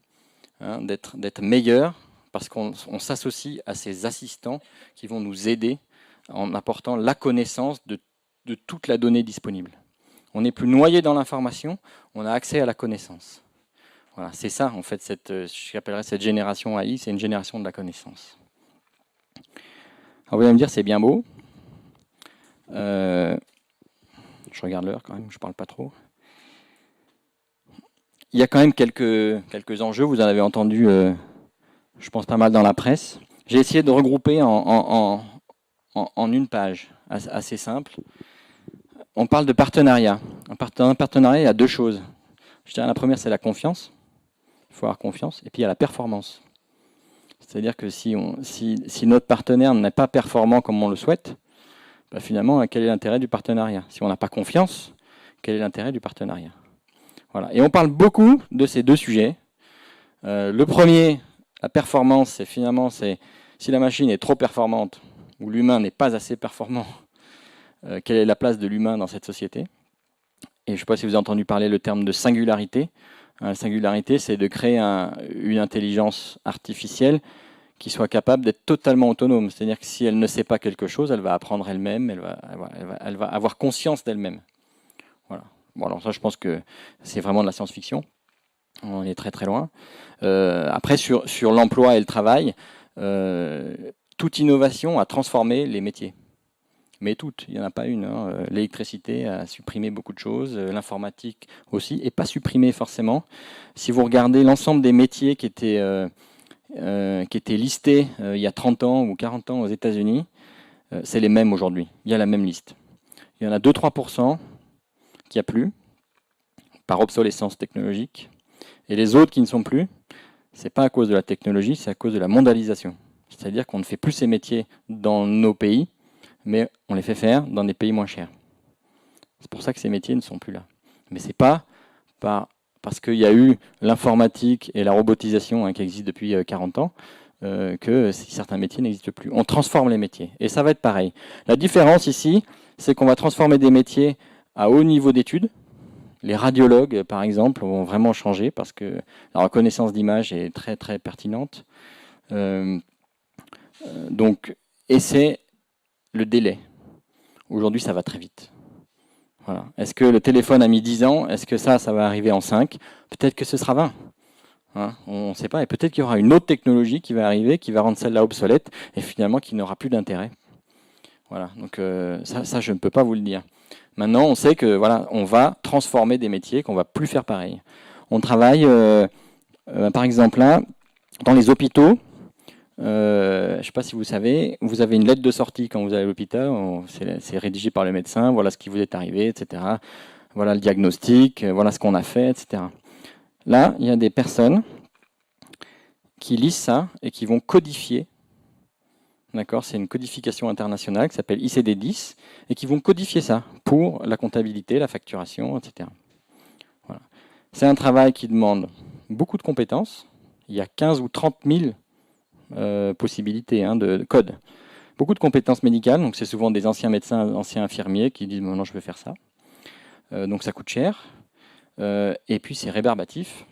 d'être meilleur parce qu'on s'associe à ces assistants qui vont nous aider en apportant la connaissance de toute la donnée disponible. On n'est plus noyé dans l'information, on a accès à la connaissance. Voilà, c'est ça, en fait, j'appellerais cette génération AI, c'est une génération de la connaissance. Alors, vous allez me dire, c'est bien beau. Je regarde l'heure quand même, je ne parle pas trop. Il y a quand même quelques enjeux, vous en avez entendu, je pense, pas mal dans la presse. J'ai essayé de regrouper en une page, assez simple. On parle de partenariat. Dans un partenariat, il y a deux choses. Je dirais la première, c'est la confiance. Il faut avoir confiance. Et puis, il y a la performance. C'est-à-dire que si notre partenaire n'est pas performant comme on le souhaite, bah finalement, quel est l'intérêt du partenariat? Si on n'a pas confiance, quel est l'intérêt du partenariat? Voilà. Et on parle beaucoup de ces deux sujets. Le premier, la performance, c'est finalement, si la machine est trop performante ou l'humain n'est pas assez performant, quelle est la place de l'humain dans cette société? Et je ne sais pas si vous avez entendu parler le terme de singularité. La singularité, c'est de créer une intelligence artificielle qui soit capable d'être totalement autonome. C'est-à-dire que si elle ne sait pas quelque chose, elle va apprendre elle-même, elle va avoir conscience d'elle-même. Voilà. Bon, alors ça, je pense que c'est vraiment de la science-fiction. On est très très loin. Après, sur l'emploi et le travail, toute innovation a transformé les métiers. Mais toutes, il n'y en a pas une. Hein. L'électricité a supprimé beaucoup de choses, l'informatique aussi, et pas supprimé forcément. Si vous regardez l'ensemble des métiers qui étaient listés il y a 30 ans ou 40 ans aux États-Unis, c'est les mêmes aujourd'hui. Il y a la même liste. Il y en a 2-3% qui n'y a plus, par obsolescence technologique. Et les autres qui ne sont plus, ce n'est pas à cause de la technologie, c'est à cause de la mondialisation. C'est-à-dire qu'on ne fait plus ces métiers dans nos pays, mais on les fait faire dans des pays moins chers. C'est pour ça que ces métiers ne sont plus là. Mais ce n'est pas parce qu'il y a eu l'informatique et la robotisation qui existent depuis 40 ans que certains métiers n'existent plus. On transforme les métiers. Et ça va être pareil. La différence ici, c'est qu'on va transformer des métiers à haut niveau d'études. Les radiologues, par exemple, vont vraiment changer parce que la reconnaissance d'image est très très pertinente. Et c'est le délai. Aujourd'hui, ça va très vite. Voilà. Est-ce que le téléphone a mis 10 ans? Est-ce que ça va arriver en 5? Peut-être que ce sera 20. Hein, on ne sait pas. Et peut-être qu'il y aura une autre technologie qui va arriver, qui va rendre celle-là obsolète, et finalement qui n'aura plus d'intérêt. Voilà. Donc ça, je ne peux pas vous le dire. Maintenant, on sait que voilà, on va transformer des métiers, qu'on ne va plus faire pareil. On travaille, par exemple, là, dans les hôpitaux. Je ne sais pas si vous savez, vous avez une lettre de sortie quand vous allez à l'hôpital, c'est rédigé par le médecin, voilà ce qui vous est arrivé, etc. Voilà le diagnostic, voilà ce qu'on a fait, etc. Là, il y a des personnes qui lisent ça et qui vont codifier. D'accord, c'est une codification internationale qui s'appelle ICD-10 et qui vont codifier ça pour la comptabilité, la facturation, etc. Voilà. C'est un travail qui demande beaucoup de compétences. Il y a 15 ou 30 000 possibilités de code. Beaucoup de compétences médicales, donc c'est souvent des anciens médecins, anciens infirmiers qui disent non, je veux faire ça. Donc ça coûte cher. Et puis c'est rébarbatif.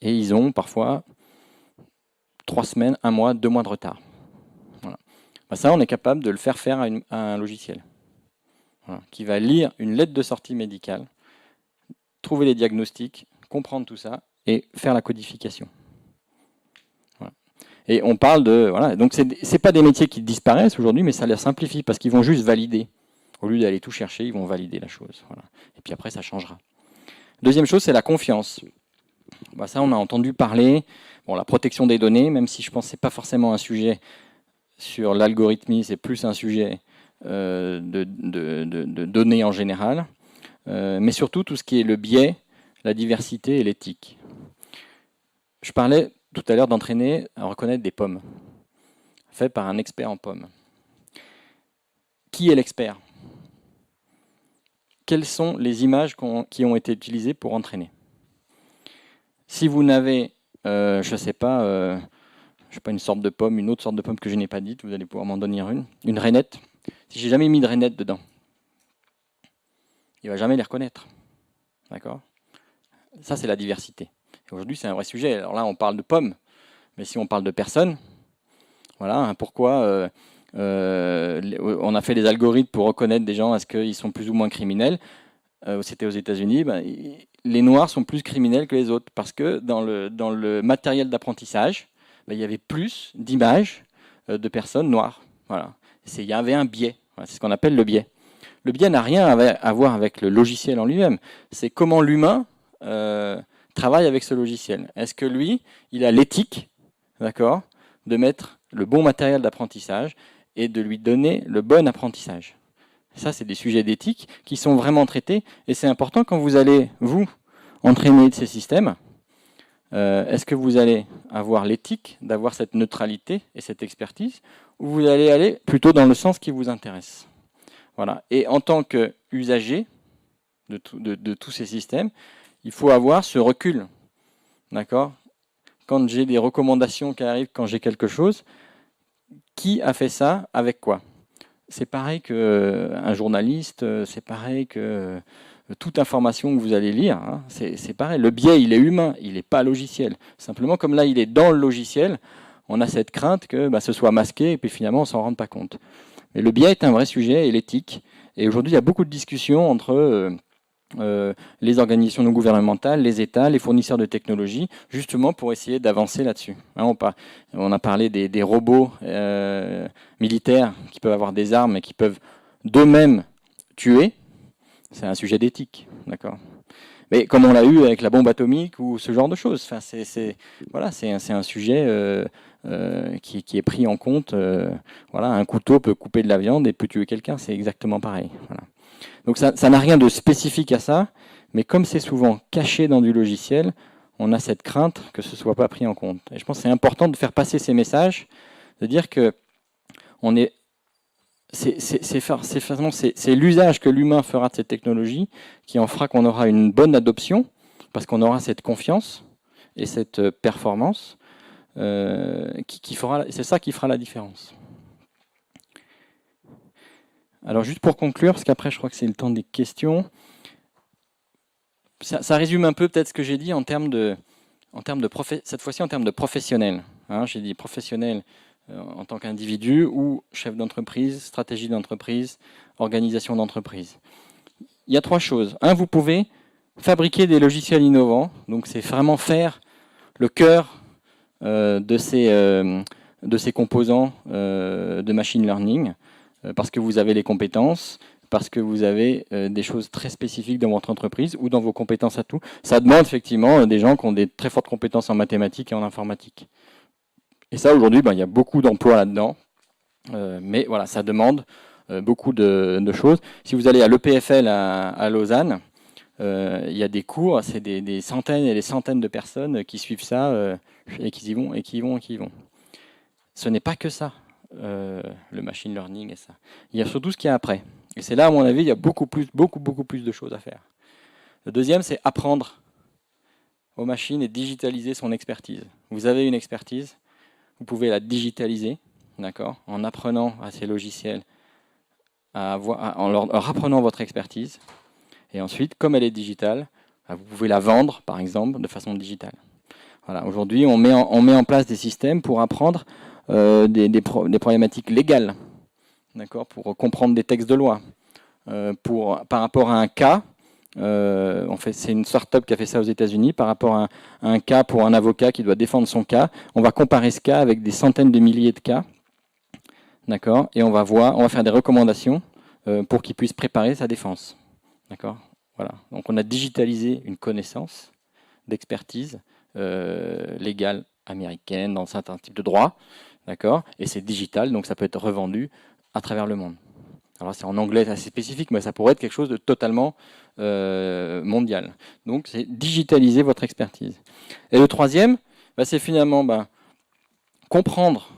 Et ils ont parfois 3 semaines, 1 mois, 2 mois de retard. Voilà. Ben ça, on est capable de le faire à un logiciel. Voilà, qui va lire une lettre de sortie médicale, trouver les diagnostics, comprendre tout ça et faire la codification. Voilà. Et on parle de... Voilà, donc c'est pas des métiers qui disparaissent aujourd'hui, mais ça les simplifie parce qu'ils vont juste valider. Au lieu d'aller tout chercher, ils vont valider la chose. Voilà. Et puis après, ça changera. Deuxième chose, c'est la confiance. Ben ça, on a entendu parler. Bon, la protection des données, même si je pense que ce n'est pas forcément un sujet sur l'algorithmie, c'est plus un sujet de données en général. Mais surtout, tout ce qui est le biais, la diversité et l'éthique. Je parlais tout à l'heure d'entraîner à reconnaître des pommes, fait par un expert en pommes. Qui est l'expert? Quelles sont les images qui ont été utilisées pour entraîner? Si vous n'avez, je ne sais pas, une sorte de pomme, une autre sorte de pomme que je n'ai pas dite, vous allez pouvoir m'en donner une rainette. Si j'ai jamais mis de rainette dedans, il ne va jamais les reconnaître. D'accord? Ça, c'est la diversité. Aujourd'hui, c'est un vrai sujet. Alors là, on parle de pommes, Mais si on parle de personnes, voilà, hein, pourquoi on a fait des algorithmes pour reconnaître des gens, est-ce qu'ils sont plus ou moins criminels. C'était aux États-Unis, les Noirs sont plus criminels que les autres parce que dans le matériel d'apprentissage, il y avait plus d'images de personnes noires. Voilà. Il y avait un biais. Voilà, c'est ce qu'on appelle le biais. Le biais n'a rien à voir avec le logiciel en lui-même. C'est comment l'humain travaille avec ce logiciel. Est-ce que lui, il a l'éthique, d'accord, de mettre le bon matériel d'apprentissage et de lui donner le bon apprentissage. Ça, c'est des sujets d'éthique qui sont vraiment traités. Et c'est important quand vous allez, vous, entraîner ces systèmes. Est-ce que vous allez avoir l'éthique d'avoir cette neutralité et cette expertise, ou vous allez aller plutôt dans le sens qui vous intéresse? Voilà. Et en tant qu'usager de tous ces systèmes, il faut avoir ce recul. D'accord? Quand j'ai des recommandations qui arrivent, quand j'ai quelque chose, qui a fait ça avec quoi? C'est pareil qu'un journaliste, c'est pareil que toute information que vous allez lire, hein, c'est pareil. Le biais, il est humain, il n'est pas logiciel. Simplement, comme là, il est dans le logiciel, on a cette crainte que ce soit masqué et puis finalement, on ne s'en rende pas compte. Mais le biais est un vrai sujet et l'éthique. Et aujourd'hui, il y a beaucoup de discussions entre les organisations non gouvernementales, les États, les fournisseurs de technologies, justement pour essayer d'avancer là-dessus. Hein, on a parlé des robots militaires qui peuvent avoir des armes et qui peuvent d'eux-mêmes tuer. C'est un sujet d'éthique, d'accord. Mais comme on l'a eu avec la bombe atomique ou ce genre de choses, enfin, c'est un sujet qui est pris en compte. Voilà, un couteau peut couper de la viande et peut tuer quelqu'un, c'est exactement pareil. Voilà. Donc ça n'a rien de spécifique à ça, mais comme c'est souvent caché dans du logiciel, on a cette crainte que ce ne soit pas pris en compte. Et je pense que c'est important de faire passer ces messages, de dire que c'est l'usage que l'humain fera de cette technologie qui en fera qu'on aura une bonne adoption, parce qu'on aura cette confiance et cette performance, c'est ça qui fera la différence. Alors juste pour conclure, parce qu'après je crois que c'est le temps des questions, ça résume un peu peut-être ce que j'ai dit cette fois-ci en termes de professionnel. Hein, j'ai dit professionnel en tant qu'individu ou chef d'entreprise, stratégie d'entreprise, organisation d'entreprise. Il y a 3 choses. Vous pouvez fabriquer des logiciels innovants, donc c'est vraiment faire le cœur de ces composants de machine learning, parce que vous avez les compétences, parce que vous avez des choses très spécifiques dans votre entreprise ou dans vos compétences à tout. Ça demande effectivement des gens qui ont des très fortes compétences en mathématiques et en informatique. Et ça, aujourd'hui, il y a beaucoup d'emplois là-dedans. Mais voilà, ça demande beaucoup de choses. Si vous allez à l'EPFL à Lausanne, il y a des cours, c'est des centaines et des centaines de personnes qui suivent ça et qui y vont, et qui y vont, et qui y vont. Ce n'est pas que ça. Le machine learning et ça. Il y a surtout ce qu'il y a après. Et c'est là, à mon avis, il y a beaucoup plus de choses à faire. Le deuxième, c'est apprendre aux machines et digitaliser son expertise. Vous avez une expertise, vous pouvez la digitaliser, d'accord, en apprenant à ces logiciels, en leur apprenant votre expertise. Et ensuite, comme elle est digitale, vous pouvez la vendre, par exemple, de façon digitale. Voilà. Aujourd'hui, on met en place des systèmes pour apprendre des problématiques légales, d'accord, pour comprendre des textes de loi, par rapport à un cas. C'est une start-up qui a fait ça aux États-Unis par rapport à un cas pour un avocat qui doit défendre son cas. On va comparer ce cas avec des centaines de milliers de cas, d'accord, et on va faire des recommandations pour qu'il puisse préparer sa défense, d'accord. Voilà. Donc on a digitalisé une connaissance d'expertise légale américaine dans certains types de droits. D'accord. Et c'est digital, donc ça peut être revendu à travers le monde. Alors c'est en anglais assez spécifique, mais ça pourrait être quelque chose de totalement mondial. Donc c'est digitaliser votre expertise. Et le troisième, c'est finalement comprendre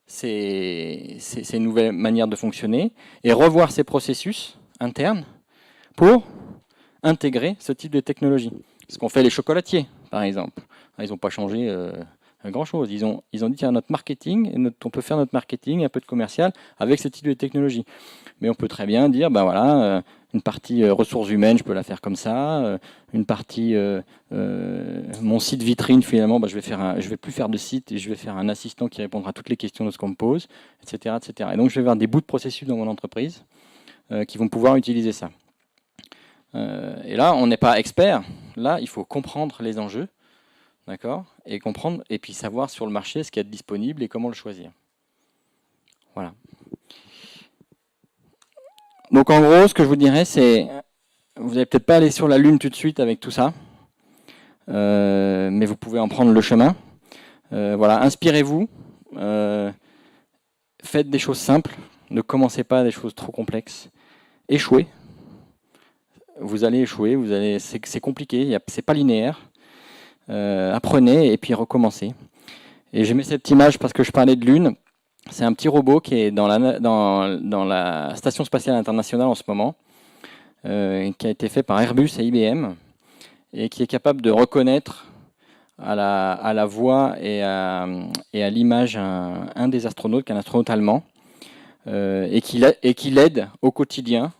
ces nouvelles manières de fonctionner et revoir ces processus internes pour intégrer ce type de technologie. Ce qu'ont fait les chocolatiers, par exemple. Ils n'ont pas changé grand-chose. Ils ont dit, tiens, notre marketing, on peut faire notre marketing, un peu de commercial, avec ce type de technologie. Mais on peut très bien dire, Une partie ressources humaines, je peux la faire comme ça. Une partie mon site vitrine, finalement, bah, je vais plus faire de site et je vais faire un assistant qui répondra à toutes les questions de ce qu'on me pose, etc., etc. Et donc, je vais avoir des bouts de processus dans mon entreprise qui vont pouvoir utiliser ça. Et là, on n'est pas expert. Là, il faut comprendre les enjeux, d'accord, et comprendre, et puis savoir sur le marché ce qu'il y a de disponible et comment le choisir. Voilà. Donc en gros, ce que je vous dirais, c'est, vous n'allez peut-être pas aller sur la Lune tout de suite avec tout ça, mais vous pouvez en prendre le chemin. Voilà, inspirez-vous, faites des choses simples, ne commencez pas des choses trop complexes. Échouez. Vous allez échouer, c'est compliqué, c'est pas linéaire. Apprenez et puis recommencez. Et j'ai mis cette image parce que je parlais de Lune. C'est un petit robot qui est dans la Station spatiale internationale en ce moment, qui a été fait par Airbus et IBM, et qui est capable de reconnaître à la voix et à l'image un des astronautes, qui est un astronaute allemand, et qui l'aide au quotidien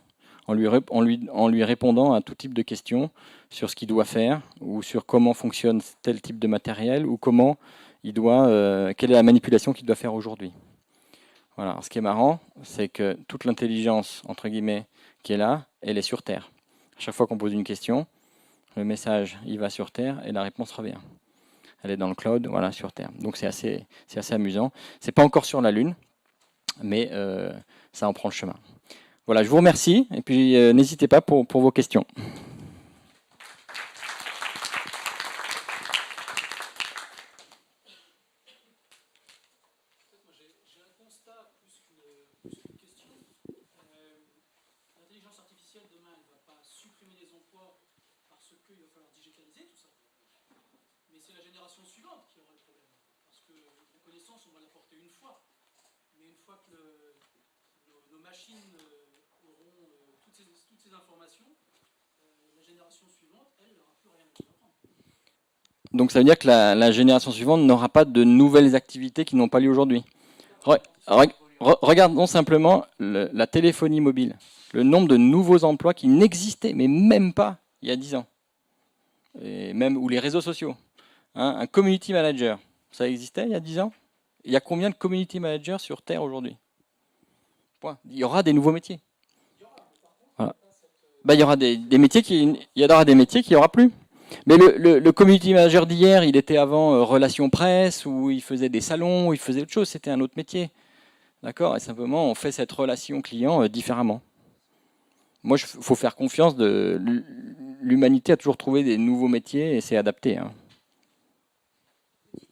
en lui répondant à tout type de questions sur ce qu'il doit faire, ou sur comment fonctionne tel type de matériel, ou quelle est la manipulation qu'il doit faire aujourd'hui. Voilà. Alors, ce qui est marrant, c'est que toute l'intelligence, entre guillemets, qui est là, elle est sur Terre. À chaque fois qu'on pose une question, le message, il va sur Terre et la réponse revient. Elle est dans le cloud, voilà, sur Terre. Donc c'est assez amusant. C'est pas encore sur la Lune, mais ça en prend le chemin. Voilà, je vous remercie et puis n'hésitez pas pour vos questions. L'intelligence artificielle demain, elle ne va pas supprimer les emplois parce qu'il va falloir digitaliser tout ça. Mais c'est la génération suivante qui aura le problème. Parce que la connaissance, on va l'apporter une fois. Mais une fois que nos machines auront toutes ces informations, la génération suivante, elle, n'aura plus rien à apprendre. Donc ça veut dire que la génération suivante n'aura pas de nouvelles activités qui n'ont pas lieu aujourd'hui. Regardons simplement la téléphonie mobile. Le nombre de nouveaux emplois qui n'existaient, mais même pas il y a 10 ans. Ou les réseaux sociaux. Un community manager, ça existait il y a 10 ans? Il y a combien de community managers sur Terre aujourd'hui? Il y aura des nouveaux métiers. Voilà. Il y aura des métiers il y aura des métiers qu'il n'y aura plus. Mais le community manager d'hier, il était avant relations presse, où il faisait des salons, où il faisait autre chose, c'était un autre métier. D'accord? Et simplement, on fait cette relation client différemment. Moi, il faut faire confiance. L'humanité a toujours trouvé des nouveaux métiers et s'est adapté. Hein.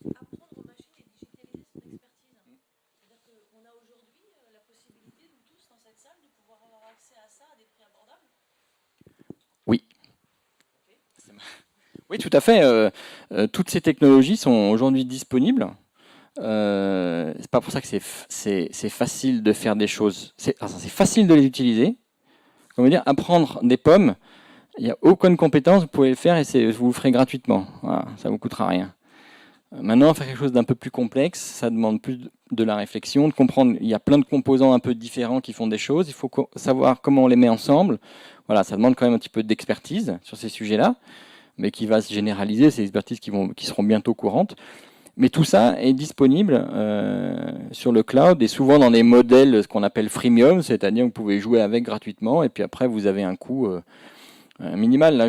Apprendre aux machines et digitaliser son expertise. C'est-à-dire qu'on a aujourd'hui la possibilité, nous tous, dans cette salle, de pouvoir avoir accès à ça à des prix abordables. Oui. Oui, tout à fait. Toutes ces technologies sont aujourd'hui disponibles. C'est pas pour ça que c'est facile de faire des choses. C'est facile de les utiliser. Comment dire, apprendre des pommes, il n'y a aucune compétence, vous pouvez le faire et vous le ferez gratuitement. Voilà, ça ne vous coûtera rien. Maintenant, faire quelque chose d'un peu plus complexe, ça demande plus de la réflexion, de comprendre. Il y a plein de composants un peu différents qui font des choses. Il faut savoir comment on les met ensemble. Voilà, ça demande quand même un petit peu d'expertise sur ces sujets-là, mais qui va se généraliser. C'est des expertises qui seront bientôt courantes. Mais tout ça est disponible sur le cloud et souvent dans des modèles, ce qu'on appelle freemium, c'est-à-dire que vous pouvez jouer avec gratuitement et puis après vous avez un coût minimal. Là,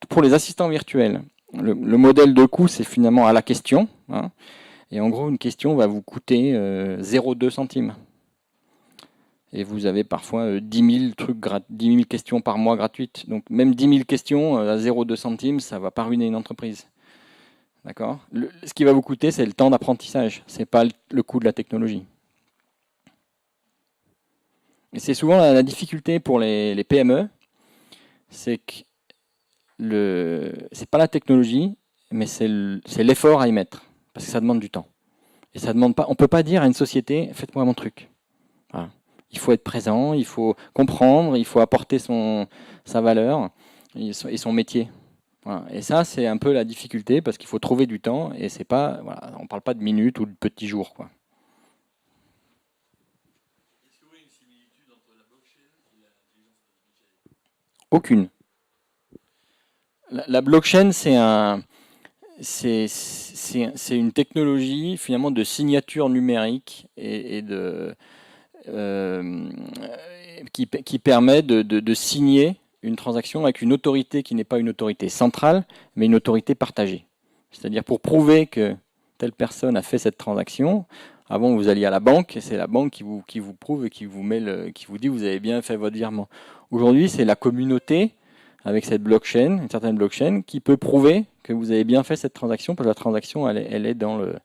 pour les assistants virtuels, le modèle de coût, c'est finalement à la question. Hein, et en gros, une question va vous coûter 0,2 centimes. Et vous avez parfois 10 000 questions par mois gratuites. Donc même 10 000 questions à 0,2 centimes, ça ne va pas ruiner une entreprise. D'accord. Ce qui va vous coûter, c'est le temps d'apprentissage. Ce n'est pas le coût de la technologie. Et c'est souvent la difficulté pour les PME, c'est que c'est pas la technologie, mais c'est l'effort à y mettre, parce que ça demande du temps. Et ça demande pas. On peut pas dire à une société, faites-moi mon truc. Voilà. Il faut être présent, il faut comprendre, il faut apporter sa valeur et son métier. Voilà. Et ça, c'est un peu la difficulté parce qu'il faut trouver du temps et c'est pas, voilà, on ne parle pas de minutes ou de petits jours, quoi. Est-ce que vous voyez une similitude entre la blockchain et l'intelligence Aucune. La blockchain, c'est une technologie finalement de signature numérique qui permet de signer une transaction avec une autorité qui n'est pas une autorité centrale, mais une autorité partagée. C'est-à-dire pour prouver que telle personne a fait cette transaction, avant vous alliez à la banque, et c'est la banque qui vous prouve et qui vous dit vous avez bien fait votre virement. Aujourd'hui, c'est la communauté avec cette blockchain, une certaine blockchain, qui peut prouver que vous avez bien fait cette transaction, parce que la transaction, elle est dans le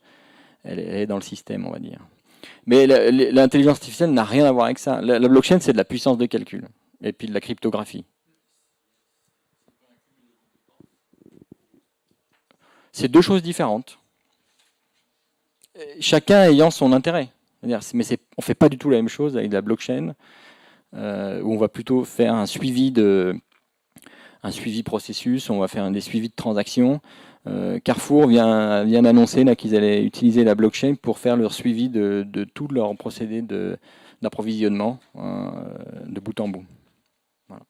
système, on va dire. Mais l'intelligence artificielle n'a rien à voir avec ça. La blockchain, c'est de la puissance de calcul, et puis de la cryptographie. C'est deux choses différentes. Chacun ayant son intérêt. Mais on ne fait pas du tout la même chose avec la blockchain, où on va plutôt faire un suivi processus, on va faire des suivis de transactions. Carrefour vient d'annoncer qu'ils allaient utiliser la blockchain pour faire leur suivi de tout leur procédé d'approvisionnement de bout en bout. Voilà.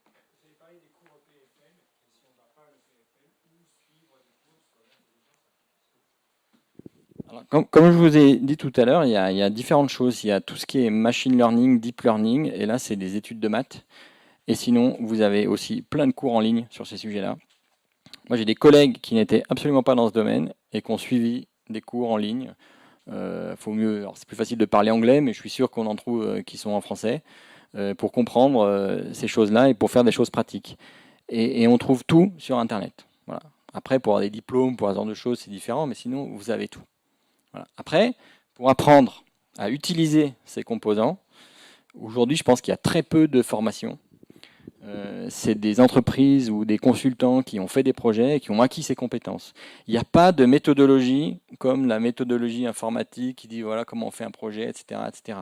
Vous avez parlé des cours PFL, et si on n'a pas le PFL, ou suivre des cours sur l'intelligence artificielle. Alors, comme je vous ai dit tout à l'heure, il y a différentes choses. Il y a tout ce qui est machine learning, deep learning, et là c'est des études de maths. Et sinon, vous avez aussi plein de cours en ligne sur ces sujets-là. Moi, j'ai des collègues qui n'étaient absolument pas dans ce domaine et qui ont suivi des cours en ligne. Faut mieux. Alors, c'est plus facile de parler anglais, mais je suis sûr qu'on en trouve qui sont en français pour comprendre ces choses-là et pour faire des choses pratiques. Et on trouve tout sur Internet. Voilà. Après, pour avoir des diplômes, pour ce genre de choses, c'est différent, mais sinon, vous avez tout. Voilà. Après, pour apprendre à utiliser ces composants, aujourd'hui, je pense qu'il y a très peu de formations. C'est des entreprises ou des consultants qui ont fait des projets et qui ont acquis ces compétences. Il n'y a pas de méthodologie comme la méthodologie informatique qui dit voilà comment on fait un projet, etc., etc.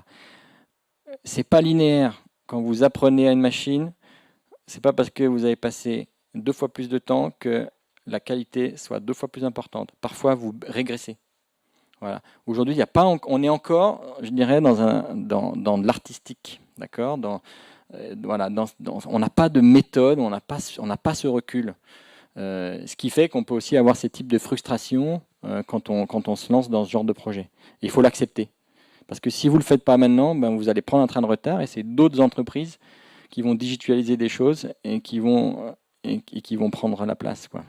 C'est pas linéaire. Quand vous apprenez à une machine, c'est pas parce que vous avez passé 2 fois plus de temps que la qualité soit 2 fois plus importante. Parfois, vous régressez. Voilà. Aujourd'hui, il y a pas, on est encore, je dirais, dans de l'artistique, d'accord. Voilà, on n'a pas de méthode, on n'a pas ce recul. Ce qui fait qu'on peut aussi avoir ces types de frustrations quand on se lance dans ce genre de projet. Et il faut l'accepter. Parce que si vous ne le faites pas maintenant, ben vous allez prendre un train de retard et c'est d'autres entreprises qui vont digitaliser des choses et qui vont prendre la place, quoi.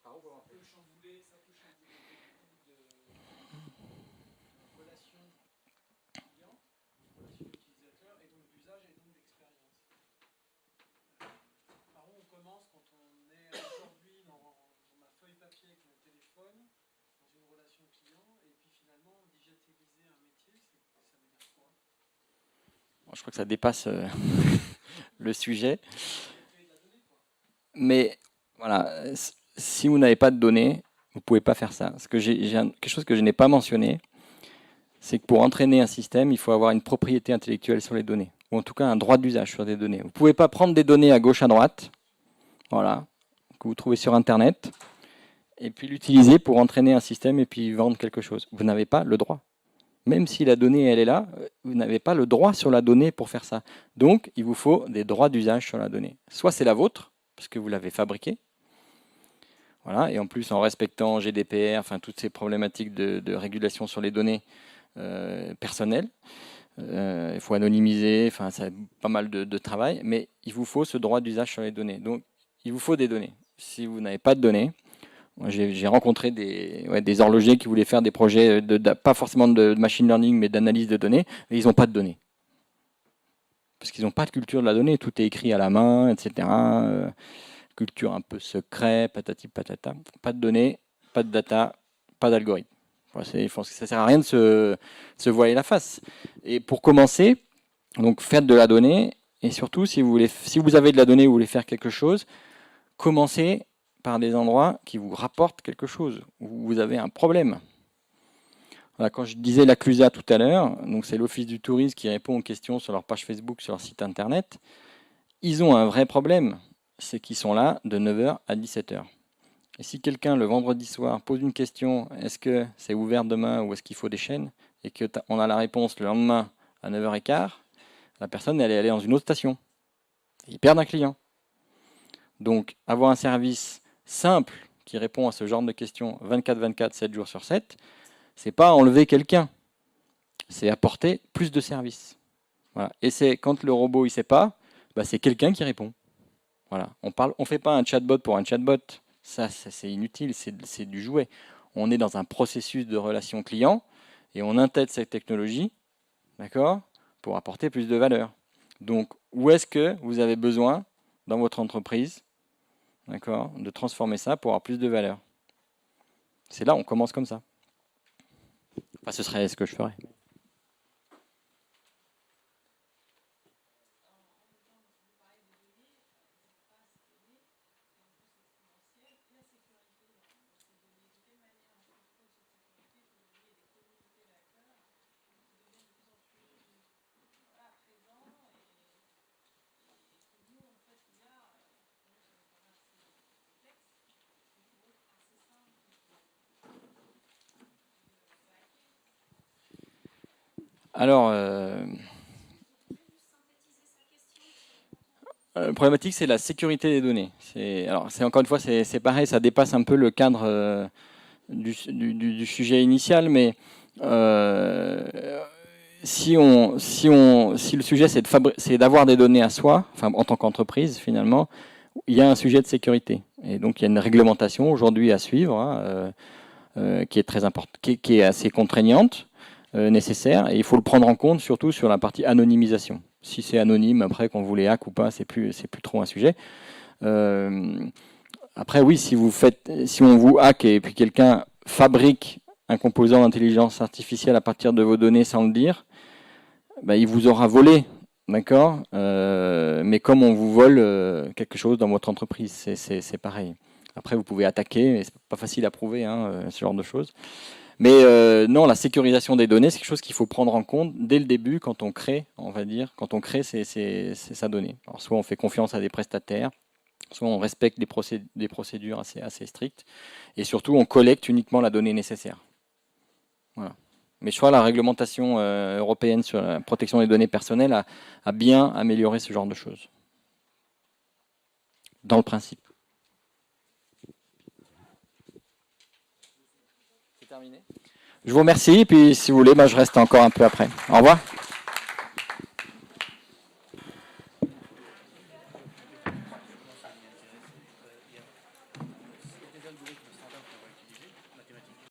Ça peut chambouler beaucoup de relations clients, relations utilisateurs, et donc d'usage et donc d'expérience. Par où on commence quand on est aujourd'hui dans ma feuille papier avec mon téléphone, dans une relation client, et puis finalement digitaliser un métier, ça veut dire quoi? Je crois que ça dépasse le sujet. Mais voilà, si vous n'avez pas de données, vous ne pouvez pas faire ça. Quelque chose que je n'ai pas mentionné, c'est que pour entraîner un système, il faut avoir une propriété intellectuelle sur les données, ou en tout cas un droit d'usage sur des données. Vous ne pouvez pas prendre des données à gauche, à droite, voilà, que vous trouvez sur Internet, et puis l'utiliser pour entraîner un système et puis vendre quelque chose. Vous n'avez pas le droit. Même si la donnée, elle est là, vous n'avez pas le droit sur la donnée pour faire ça. Donc, il vous faut des droits d'usage sur la donnée. Soit c'est la vôtre, parce que vous l'avez fabriquée, voilà, et en plus en respectant GDPR, enfin toutes ces problématiques de régulation sur les données personnelles. Il faut anonymiser, enfin c'est pas mal de travail, mais il vous faut ce droit d'usage sur les données. Donc il vous faut des données. Si vous n'avez pas de données, j'ai rencontré des horlogers qui voulaient faire des projets, pas forcément de machine learning, mais d'analyse de données, et ils n'ont pas de données. parce qu'ils n'ont pas de culture de la donnée, tout est écrit à la main, etc. Culture un peu secret, patati patata, pas de données, pas de data, pas d'algorithme. Voilà, ça ne sert à rien de se voiler la face. Et pour commencer, donc faites de la donnée, et surtout si vous avez de la donnée et vous voulez faire quelque chose, commencez par des endroits qui vous rapportent quelque chose, où vous avez un problème. Voilà, quand je disais la CLUSA tout à l'heure, donc c'est l'Office du tourisme qui répond aux questions sur leur page Facebook, sur leur site internet, ils ont un vrai problème, c'est qu'ils sont là de 9h à 17h. Et si quelqu'un, le vendredi soir, pose une question, est-ce que c'est ouvert demain ou est-ce qu'il faut des chaînes, et qu'on a la réponse le lendemain à 9h15, la personne, elle est allée dans une autre station. Ils perdent un client. Donc, avoir un service simple qui répond à ce genre de questions 24/24, 7 jours sur 7, c'est pas enlever quelqu'un, c'est apporter plus de services. Voilà. Et c'est quand le robot il sait pas, bah, c'est quelqu'un qui répond. Voilà. On fait pas un chatbot pour un chatbot. Ça c'est inutile, c'est du jouet. On est dans un processus de relation client et on intègre cette technologie, d'accord, pour apporter plus de valeur. Donc, où est-ce que vous avez besoin dans votre entreprise, d'accord, de transformer ça pour avoir plus de valeur? C'est là, on commence comme ça. Enfin, ce serait ce que je ferais. Alors, la problématique, c'est la sécurité des données. C'est encore une fois, c'est pareil, ça dépasse un peu le cadre du sujet initial, mais si le sujet c'est d'avoir des données à soi, enfin en tant qu'entreprise finalement, il y a un sujet de sécurité. Et donc il y a une réglementation aujourd'hui à suivre, hein, qui est très importante, qui est assez contraignante. Nécessaire, et il faut le prendre en compte surtout sur la partie anonymisation. Si c'est anonyme, après qu'on vous les hack ou pas, c'est plus trop un sujet. Après oui, si on vous hack et puis quelqu'un fabrique un composant d'intelligence artificielle à partir de vos données sans le dire, bah, il vous aura volé, d'accord, mais comme on vous vole quelque chose dans votre entreprise, c'est pareil. Après vous pouvez attaquer, mais c'est pas facile à prouver, hein, ce genre de choses. Mais non, la sécurisation des données, c'est quelque chose qu'il faut prendre en compte dès le début quand on crée, on va dire, quand on crée sa donnée. Alors, soit on fait confiance à des prestataires, soit on respecte des procédures assez strictes, et surtout on collecte uniquement la donnée nécessaire. Voilà. Mais je crois que la réglementation européenne sur la protection des données personnelles a bien amélioré ce genre de choses, dans le principe. C'est terminé ? Je vous remercie, et puis si vous voulez, je reste encore un peu après. Au revoir.